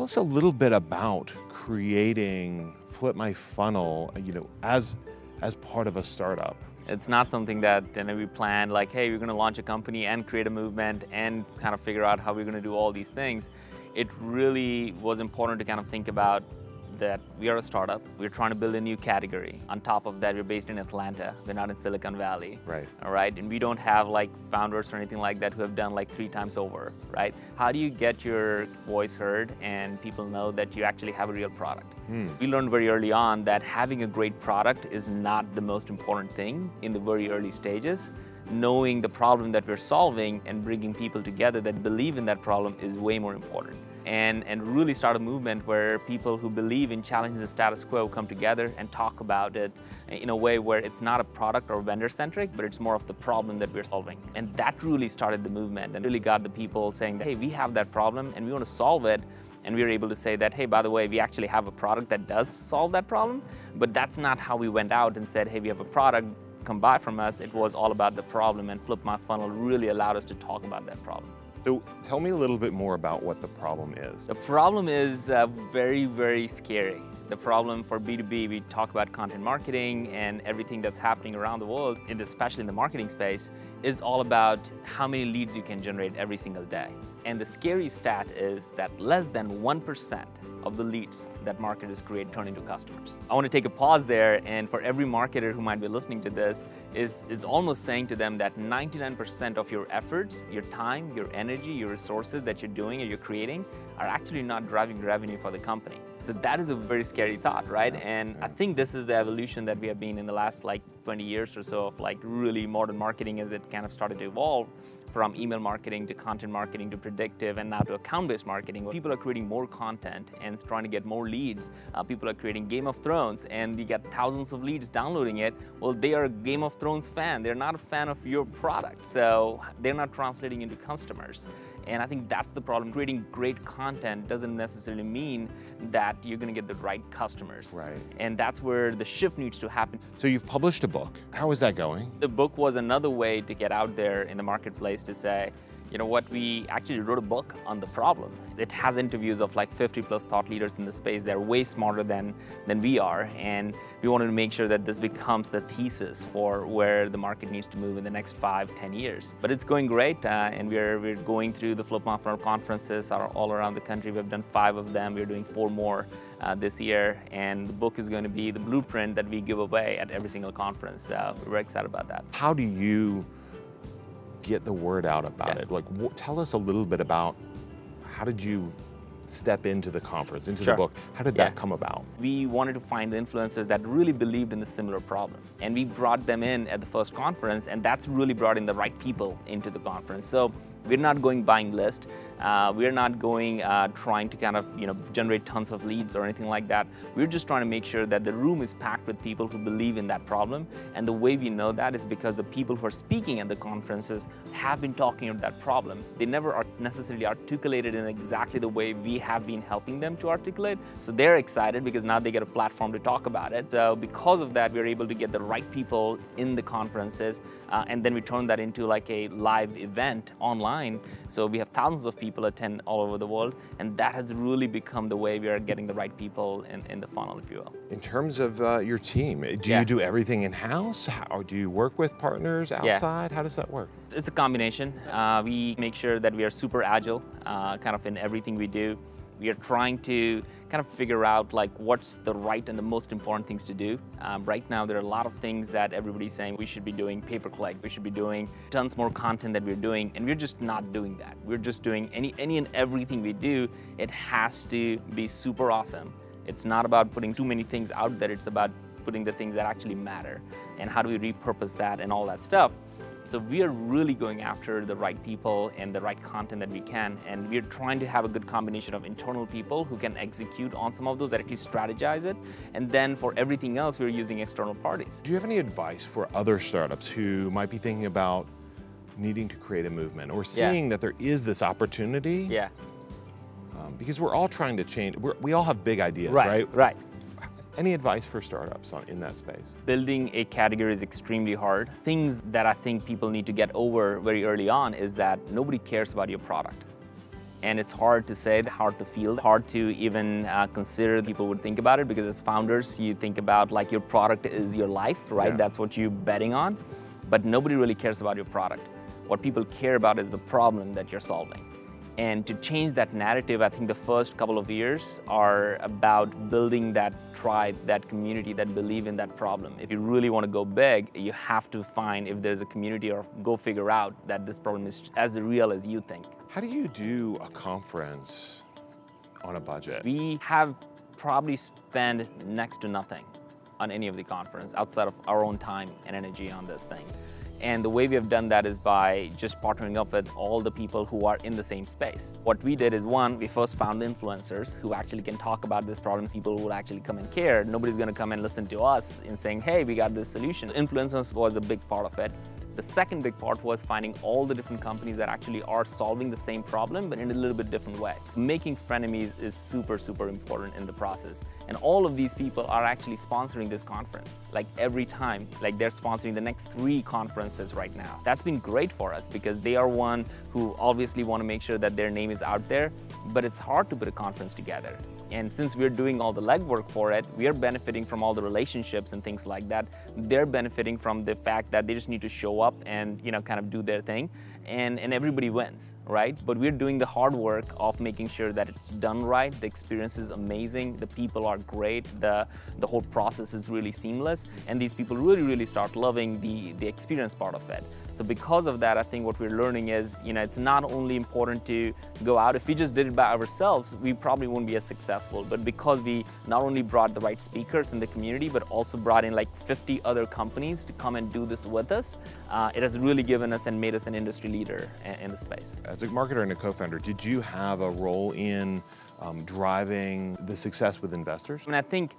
Tell us a little bit about creating Flip My Funnel, as part of a startup. It's not something that we planned like, hey, we're going to launch a company and create a movement and kind of figure out how we're going to do all these things. It really was important to kind of think about that we are a startup. We're trying to build a new category. On top of that, we're based in Atlanta. We're not in Silicon Valley. Right. All right. And we don't have like founders or anything like that who have done like 3 times over, right? How do you get your voice heard and people know that you actually have a real product? We learned very early on that having a great product is not the most important thing in the very early stages. Knowing the problem that we're solving and bringing people together that believe in that problem is way more important. And really start a movement where people who believe in challenging the status quo come together and talk about it in a way where it's not a product or vendor-centric, but it's more of the problem that we're solving. And that really started the movement and really got the people saying that, hey, we have that problem and we want to solve it. And we were able to say that, hey, by the way, we actually have a product that does solve that problem. But that's not how we went out and said, hey, we have a product, come buy from us. It was all about the problem, and Flip My Funnel really allowed us to talk about that problem. So tell me a little bit more about what the problem is. The problem is very, very scary. The problem for B2B, we talk about content marketing and everything that's happening around the world, especially in the marketing space, is all about how many leads you can generate every single day. And the scary stat is that less than 1% of the leads that marketers create turn into customers. I want to take a pause there, and for every marketer who might be listening to this, is almost saying to them that 99% of your efforts, your time, your energy, your resources that you're doing or you're creating are actually not driving revenue for the company. So that is a very scary thought, right? And I think this is the evolution that we have been in the last like 20 years or so of like really modern marketing as it kind of started to evolve from email marketing to content marketing to predictive and now to account-based marketing. People are creating more content and trying to get more leads. People are creating Game of Thrones and you get thousands of leads downloading it. Well, they are a Game of Thrones fan. They're not a fan of your product. So they're not translating into customers. And I think that's the problem. Creating great content doesn't necessarily mean that you're going to get the right customers. Right. And that's where the shift needs to happen. So you've published a book. How is that going? The book was another way to get out there in the marketplace to say, you know what, we actually wrote a book on the problem. It has interviews of like 50 plus thought leaders in the space. They're way smarter than we are. And we wanted to make sure that this becomes the thesis for where the market needs to move in the next 5-10 years. But it's going great. And we're going through the Flip My Funnel conferences all around the country. We've done 5 of them. We're doing 4 more this year. And the book is going to be the blueprint that we give away at every single conference. So we're very excited about that. How do you get the word out about it? Like, tell us a little bit about how did you step into the conference, into the book? How did that come about? We wanted to find the influencers that really believed in the similar problem. And we brought them in at the first conference, and that's really brought in the right people into the conference. So we're not going buying list. We're not going trying to kind of generate tons of leads or anything like that. We're just trying to make sure that the room is packed with people who believe in that problem. And the way we know that is because the people who are speaking at the conferences have been talking about that problem. They never necessarily articulated in exactly the way we have been helping them to articulate. So they're excited because now they get a platform to talk about it. So because of that, we're able to get the right people in the conferences, and then we turn that into like a live event online. So we have thousands of people attend all over the world, and that has really become the way we are getting the right people in the funnel, if you will. In terms of your team, do you do everything in-house, or do you work with partners outside? How does that work? It's a combination. We make sure that we are super agile, kind of in everything we do. We are trying to kind of figure out like what's the right and the most important things to do. Right now, there are a lot of things that everybody's saying we should be doing pay-per-click, we should be doing tons more content that we're doing, and we're just not doing that. We're just doing any and everything we do, it has to be super awesome. It's not about putting too many things out there, it's about putting the things that actually matter. And how do we repurpose that and all that stuff. So we are really going after the right people and the right content that we can, and we're trying to have a good combination of internal people who can execute on some of those, that at least strategize it, and then for everything else, we're using external parties. Do you have any advice for other startups who might be thinking about needing to create a movement or seeing that there is this opportunity? Yeah. Because we're all trying to change. We all have big ideas, right? Right. Any advice for startups in that space? Building a category is extremely hard. Things that I think people need to get over very early on is that nobody cares about your product. And it's hard to say, hard to feel, hard to even consider people would think about it, because as founders, you think about like your product is your life, right? Yeah. That's what you're betting on. But nobody really cares about your product. What people care about is the problem that you're solving. And to change that narrative, I think the first couple of years are about building that tribe, that community that believe in that problem. If you really want to go big, you have to find if there's a community, or go figure out that this problem is as real as you think. How do you do a conference on a budget? We have probably spent next to nothing on any of the conference outside of our own time and energy on this thing. And the way we have done that is by just partnering up with all the people who are in the same space. What we did is, one, we first found influencers who actually can talk about this problem, people who will actually come and care. Nobody's gonna come and listen to us in saying, hey, we got this solution. Influencers was a big part of it. The second big part was finding all the different companies that actually are solving the same problem, but in a little bit different way. Making frenemies is super, super important in the process. And all of these people are actually sponsoring this conference. Like every time, like they're sponsoring the next 3 conferences right now. That's been great for us, because they are one who obviously want to make sure that their name is out there, but it's hard to put a conference together. And since we're doing all the legwork for it, we are benefiting from all the relationships and things like that. They're benefiting from the fact that they just need to show up and, you know, kind of do their thing, and everybody wins, right? But we're doing the hard work of making sure that it's done right. The experience is amazing. The people are great. The whole process is really seamless, and these people really, really start loving the experience part of it. So because of that, I think what we're learning is, you know, it's not only important to go out. If we just did it by ourselves, we probably wouldn't be as successful. But because we not only brought the right speakers in the community, but also brought in like 50 other companies to come and do this with us, it has really given us and made us an industry leader in the space. As a marketer and a co-founder, did you have a role in driving the success with investors? And I think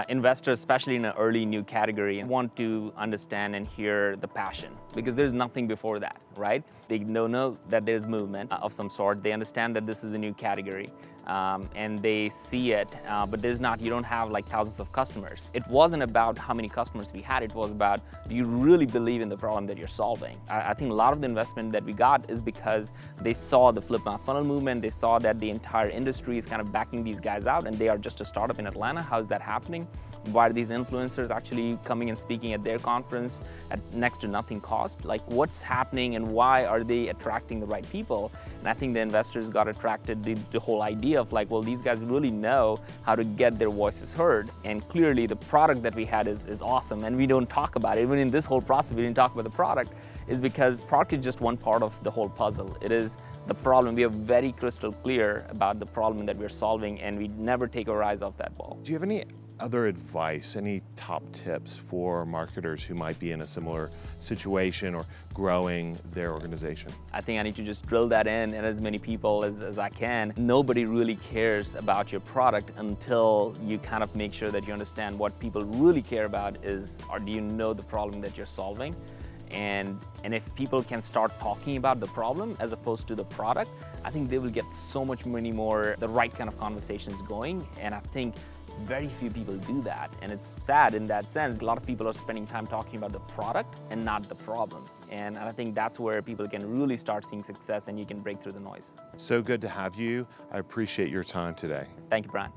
investors, especially in an early new category, want to understand and hear the passion, because there's nothing before that, right? They know that there's movement of some sort. They understand that this is a new category, and they see it, but you don't have like thousands of customers. It wasn't about how many customers we had. It was about, do you really believe in the problem that you're solving? I think a lot of the investment that we got is because they saw the flip my funnel movement. They saw that the entire industry is kind of backing these guys out, and they are just a startup in Atlanta. How is that happening? Why are these influencers actually coming and speaking at their conference at next to nothing cost? Like, what's happening, and why are they attracting the right people? And I think the investors got attracted to the whole idea of like, well, these guys really know how to get their voices heard. And clearly the product that we had is awesome, and we don't talk about it. Even in this whole process, we didn't talk about the product, is because product is just one part of the whole puzzle. It is the problem. We are very crystal clear about the problem that we're solving, and we never take our eyes off that ball. Do you have any other advice, any top tips for marketers who might be in a similar situation or growing their organization? I think I need to just drill that in as many people as I can. Nobody really cares about your product until you kind of make sure that you understand what people really care about is, or do you know the problem that you're solving? And if people can start talking about the problem as opposed to the product, I think they will get so much many more, the right kind of conversations going. And I think very few people do that. And it's sad in that sense. A lot of people are spending time talking about the product and not the problem. And I think that's where people can really start seeing success, and you can break through the noise. So good to have you. I appreciate your time today. Thank you, Brian.